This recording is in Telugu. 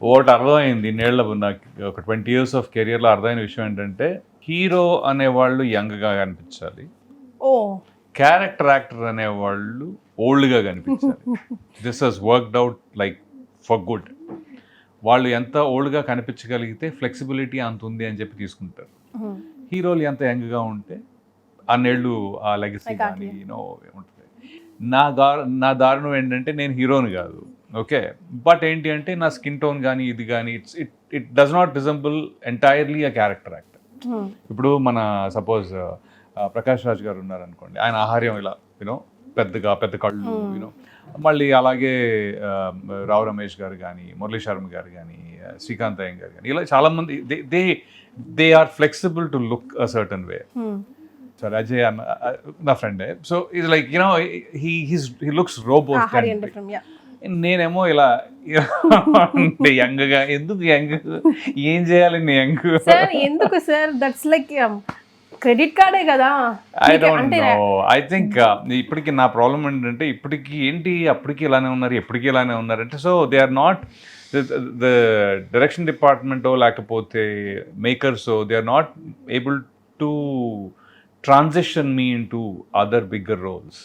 ఒకటి అర్థమైంది ఇన్నేళ్ళ నాకు ఒక 20 years ఆఫ్ కెరియర్లో అర్థమైన విషయం ఏంటంటే హీరో అనేవాళ్ళు యంగ్గా కనిపించాలి, ఓ క్యారెక్టర్ యాక్టర్ అనేవాళ్ళు ఓల్డ్గా కనిపించాలి. This has worked out like for good. వాళ్ళు ఎంత ఓల్డ్గా కనిపించగలిగితే ఫ్లెక్సిబిలిటీ అంత ఉంది అని చెప్పి తీసుకుంటారు. హీరోలు ఎంత యంగ్గా ఉంటే అన్నేళ్ళు ఆ లెగసీ కానీ ఉంటుంది. నా దారుణం ఏంటంటే నేను హీరోని కాదు, ఓకే, బట్ ఏంటి అంటే నా స్కిన్ టోన్ కానీ ఇది కానీ it does not resemble entirely a character actor. ఇప్పుడు మన సపోజ్ ప్రకాష్ రాజ్ గారు ఉన్నారనుకోండి, ఆయన ఆహార్యం ఇలా పెద్ద కళ్ళు మళ్ళీ అలాగే రావు రమేష్ గారు కానీ, మురళీ శర్మ గారు కానీ, శ్రీకాంత్ అయ్యం గారు కానీ, ఇలా చాలామంది they are flexible to look a certain way. Sir Ajay అన్న నా ఫ్రెండే, సో ఇది లైక్ హీ లుక్స్ రోబో. నేనేమో ఇలా యంగ్గా, ఎందుకు యంగ్, ఏం చేయాలి యంగ్ ఎందుకు సార్? దట్స్ లైక్ క్రెడిట్ కార్డే కదా. I don't know, I think ఇప్పటికి నా ప్రాబ్లం ఏంటంటే ఇప్పటికి ఏంటి అప్పటికి ఇలానే ఉన్నారు, ఎప్పటికీ ఇలానే ఉన్నారు అంటే, so they are not the direction డిపార్ట్మెంటో లేకపోతే మేకర్సో they are not able to transition me into other bigger roles.